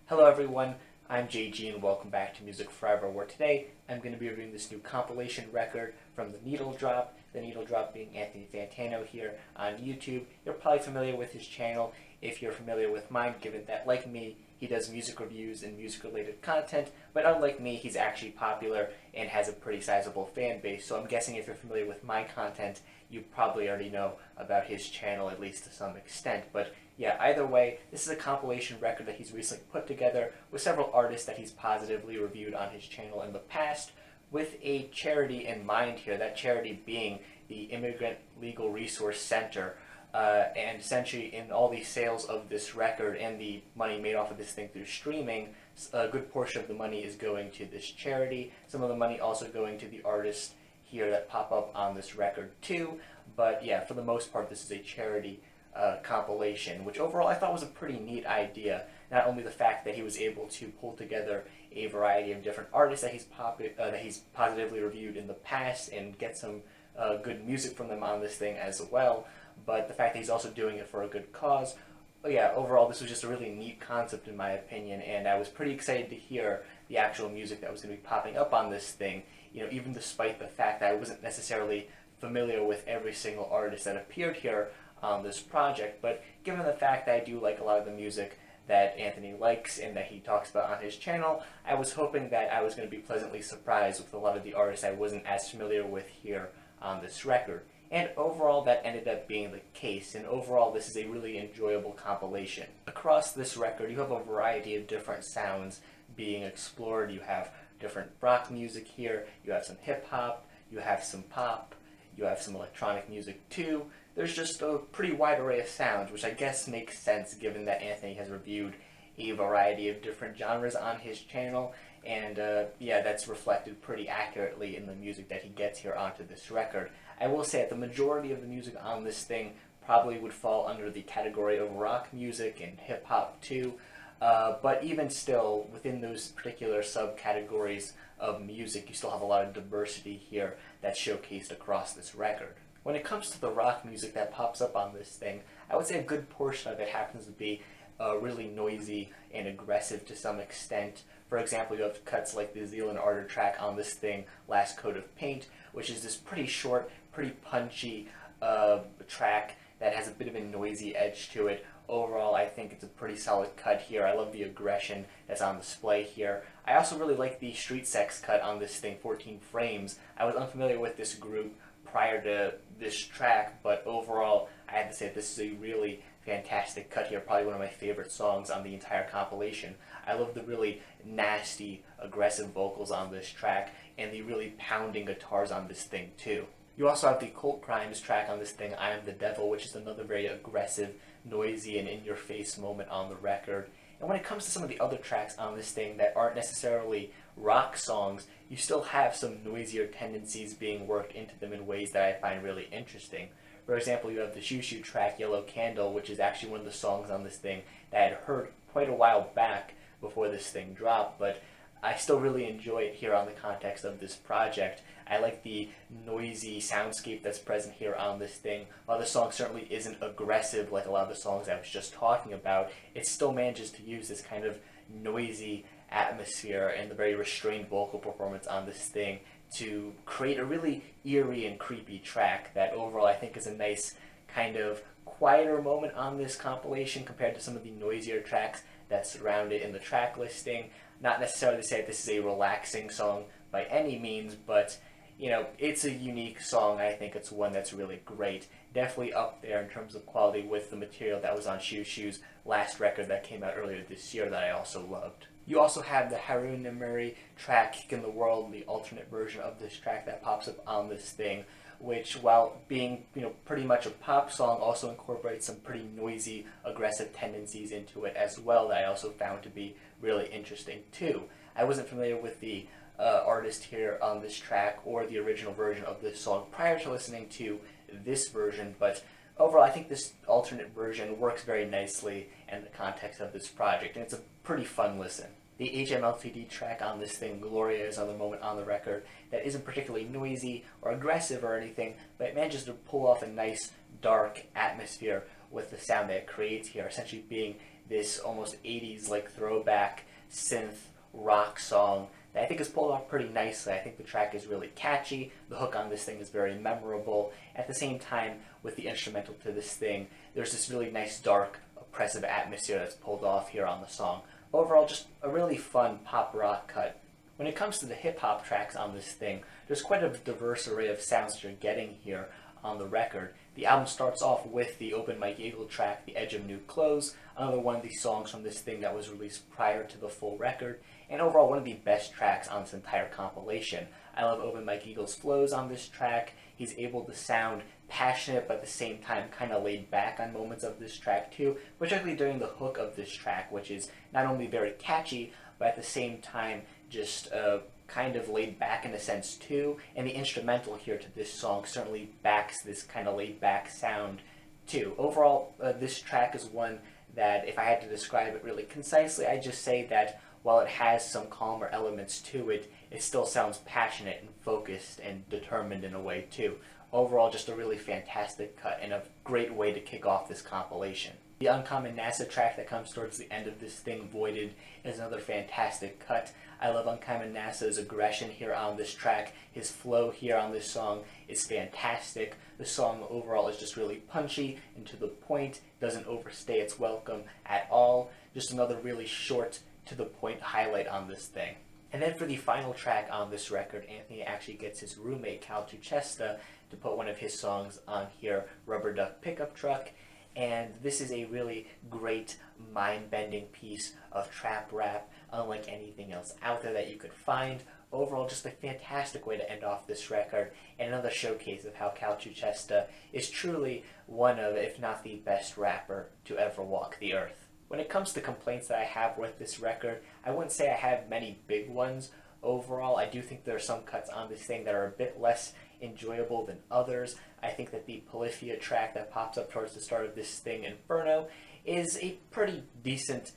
Hello everyone, I'm JG and welcome back to MusicForever, where today I'm going to be reviewing this new compilation record from The Needle Drop. The Needle Drop being Anthony Fantano here on YouTube. You're probably familiar with his channel if you're familiar with mine, given that, like me, he does music reviews and music-related content, but unlike me, he's actually popular and has a pretty sizable fan base, so I'm guessing if you're familiar with my content, you probably already know about his channel, at least to some extent. But yeah, either way, this is a compilation record that he's recently put together with several artists that he's positively reviewed on his channel in the past, with a charity in mind here, that charity being the Immigrant Legal Resource Center. And essentially, in all the sales of this record and the money made off of this thing through streaming, a good portion of the money is going to this charity. Some of the money also going to the artists here that pop up on this record too. But yeah, for the most part, this is a charity compilation, which overall I thought was a pretty neat idea. Not only the fact that he was able to pull together a variety of different artists that he's positively reviewed in the past and get some good music from them on this thing as well, but the fact that he's also doing it for a good cause. But yeah, overall this was just a really neat concept in my opinion, and I was pretty excited to hear the actual music that was going to be popping up on this thing, you know, even despite the fact that I wasn't necessarily familiar with every single artist that appeared here on this project. But given the fact that I do like a lot of the music that Anthony likes and that he talks about on his channel, I was hoping that I was going to be pleasantly surprised with a lot of the artists I wasn't as familiar with here on this record. And overall that ended up being the case, and overall this is a really enjoyable compilation. Across this record you have a variety of different sounds being explored. You have different rock music here, you have some hip-hop, you have some pop, you have some electronic music too. There's just a pretty wide array of sounds, which I guess makes sense given that Anthony has reviewed a variety of different genres on his channel, and yeah, that's reflected pretty accurately in the music that he gets here onto this record. I will say that the majority of the music on this thing probably would fall under the category of rock music and hip-hop too, but even still, within those particular subcategories of music, you still have a lot of diversity here that's showcased across this record. When it comes to the rock music that pops up on this thing, I would say a good portion of it happens to be really noisy and aggressive to some extent. For example, you have cuts like the Zealand Ardor track on this thing, Last Coat of Paint, which is this pretty short, pretty punchy track that has a bit of a noisy edge to it. Overall, I think it's a pretty solid cut here. I love the aggression that's on display here. I also really like the Street Sex cut on this thing, 14 Frames. I was unfamiliar with this group prior to this track, but overall, I have to say this is a really fantastic cut here, probably one of my favorite songs on the entire compilation. I love the really nasty, aggressive vocals on this track, and the really pounding guitars on this thing too. You also have the Cult Crimes track on this thing, I Am the Devil, which is another very aggressive, noisy, and in-your-face moment on the record. And when it comes to some of the other tracks on this thing that aren't necessarily rock songs, you still have some noisier tendencies being worked into them in ways that I find really interesting. For example, you have the Shoo Shoo track, Yellow Candle, which is actually one of the songs on this thing that I had heard quite a while back before this thing dropped, but I still really enjoy it here on the context of this project. I like the noisy soundscape that's present here on this thing. While the song certainly isn't aggressive like a lot of the songs I was just talking about, it still manages to use this kind of noisy atmosphere and the very restrained vocal performance on this thing to create a really eerie and creepy track that overall I think is a nice kind of quieter moment on this compilation compared to some of the noisier tracks that surround it in the track listing. Not necessarily to say that this is a relaxing song by any means, but you know, it's a unique song. I think it's one that's really great. Definitely up there in terms of quality with the material that was on Shoo Shoo's last record that came out earlier this year that I also loved. You also have the Haroon Nemuri track, Kick in the World, the alternate version of this track that pops up on this thing, which, while being, you know, pretty much a pop song, also incorporates some pretty noisy, aggressive tendencies into it as well that I also found to be really interesting too. I wasn't familiar with the artist here on this track or the original version of this song prior to listening to this version, but overall I think this alternate version works very nicely in the context of this project, and it's a pretty fun listen. The HMLTD track on this thing, Gloria, is another moment on the record that isn't particularly noisy or aggressive or anything, but it manages to pull off a nice dark atmosphere with the sound that it creates here, essentially being this almost 80s like throwback synth rock song that I think is pulled off pretty nicely. I think the track is really catchy, the hook on this thing is very memorable. At the same time, with the instrumental to this thing, there's this really nice dark, oppressive atmosphere that's pulled off here on the song. Overall, just a really fun pop rock cut. When it comes to the hip-hop tracks on this thing, there's quite a diverse array of sounds that you're getting here on the record. The album starts off with the Open Mike Eagle track, The Edge of New Clothes, another one of these songs from this thing that was released prior to the full record, and overall one of the best tracks on this entire compilation. I love Open Mike Eagle's flows on this track. He's able to sound passionate but at the same time kind of laid back on moments of this track too, particularly during the hook of this track, which is not only very catchy but at the same time just kind of laid back in a sense too, and the instrumental here to this song certainly backs this kind of laid back sound too. Overall, this track is one that if I had to describe it really concisely, I'd just say that while it has some calmer elements to it, it still sounds passionate and focused and determined in a way too. Overall, just a really fantastic cut and a great way to kick off this compilation. The Uncommon NASA track that comes towards the end of this thing, Voided, is another fantastic cut. I love Uncommon NASA's aggression here on this track. His flow here on this song is fantastic. The song overall is just really punchy and to the point, doesn't overstay its welcome at all. Just another really short, to the point highlight on this thing. And then for the final track on this record, Anthony actually gets his roommate, Cal Tuchesta, to put one of his songs on here, Rubber Duck Pickup Truck. And this is a really great, mind-bending piece of trap rap, unlike anything else out there that you could find. Overall, just a fantastic way to end off this record, and another showcase of how Cal Tuchesta is truly one of, if not the best rapper to ever walk the earth. When it comes to complaints that I have with this record, I wouldn't say I have many big ones. Overall, I do think there are some cuts on this thing that are a bit less enjoyable than others. I think that the Polyphia track that pops up towards the start of this thing, Inferno, is a pretty decent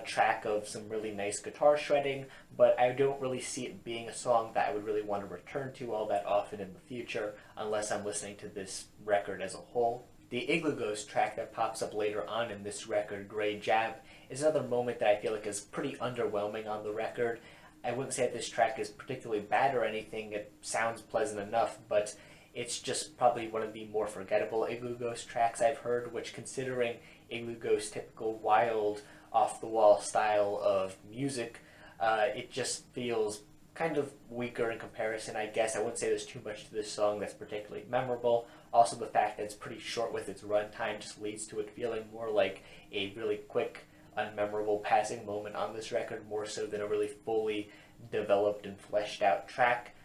track of some really nice guitar shredding, but I don't really see it being a song that I would really want to return to all that often in the future, unless I'm listening to this record as a whole. The Igloo Ghost track that pops up later on in this record, Grey Jab, is another moment that I feel like is pretty underwhelming on the record. I wouldn't say that this track is particularly bad or anything. It sounds pleasant enough, but it's just probably one of the more forgettable Igloo Ghost tracks I've heard, which, considering Igloo Ghost's typical wild, off-the-wall style of music, it just feels kind of weaker in comparison, I guess. I wouldn't say there's too much to this song that's particularly memorable. Also, the fact that it's pretty short with its runtime just leads to it feeling more like a really quick, unmemorable passing moment on this record, more so than a really fully developed and fleshed out track.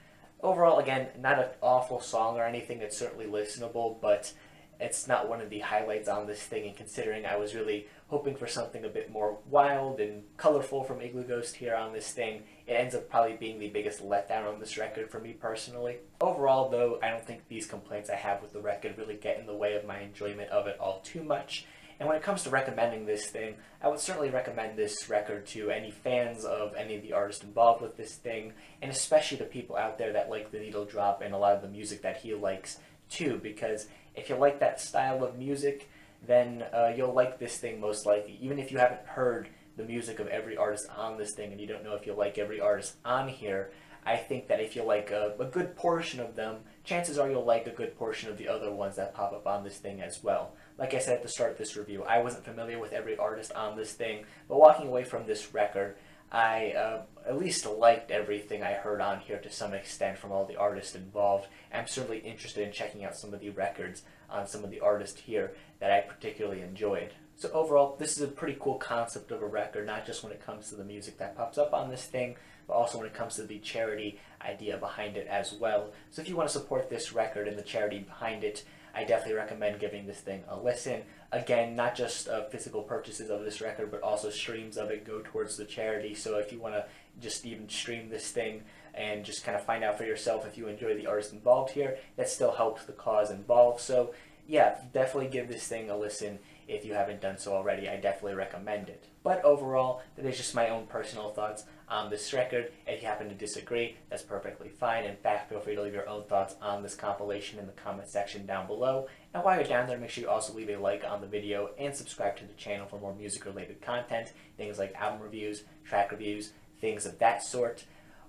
Overall, again, not an awful song or anything. It's certainly listenable, but it's not one of the highlights on this thing, and considering I was really hoping for something a bit more wild and colorful from Igloo Ghost here on this thing, it ends up probably being the biggest letdown on this record for me personally. Overall, though, I don't think these complaints I have with the record really get in the way of my enjoyment of it all too much. And when it comes to recommending this thing, I would certainly recommend this record to any fans of any of the artists involved with this thing, and especially to people out there that like The Needle Drop and a lot of the music that he likes too, because if you like that style of music, then you'll like this thing most likely. Even if you haven't heard the music of every artist on this thing and you don't know if you like every artist on here, I think that if you like a good portion of them, chances are you'll like a good portion of the other ones that pop up on this thing as well. Like I said at the start of this review, I wasn't familiar with every artist on this thing, but walking away from this record, I at least liked everything I heard on here to some extent from all the artists involved. I'm certainly interested in checking out some of the records on some of the artists here that I particularly enjoyed. So overall, this is a pretty cool concept of a record, not just when it comes to the music that pops up on this thing, but also when it comes to the charity idea behind it as well. So if you want to support this record and the charity behind it, I definitely recommend giving this thing a listen. Again, not just physical purchases of this record, but also streams of it go towards the charity. So if you want to just even stream this thing and just kind of find out for yourself if you enjoy the artist involved here, that still helps the cause involved. So yeah, definitely give this thing a listen If you haven't done so already, I definitely recommend it. But overall, that is just my own personal thoughts on this record. If you happen to disagree, that's perfectly fine. In fact, feel free to leave your own thoughts on this compilation in the comment section down below. And while you're down there, make sure you also leave a like on the video and subscribe to the channel for more music-related content, things like album reviews, track reviews, things of that sort.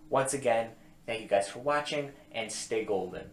Once again, thank you guys for watching, and stay golden.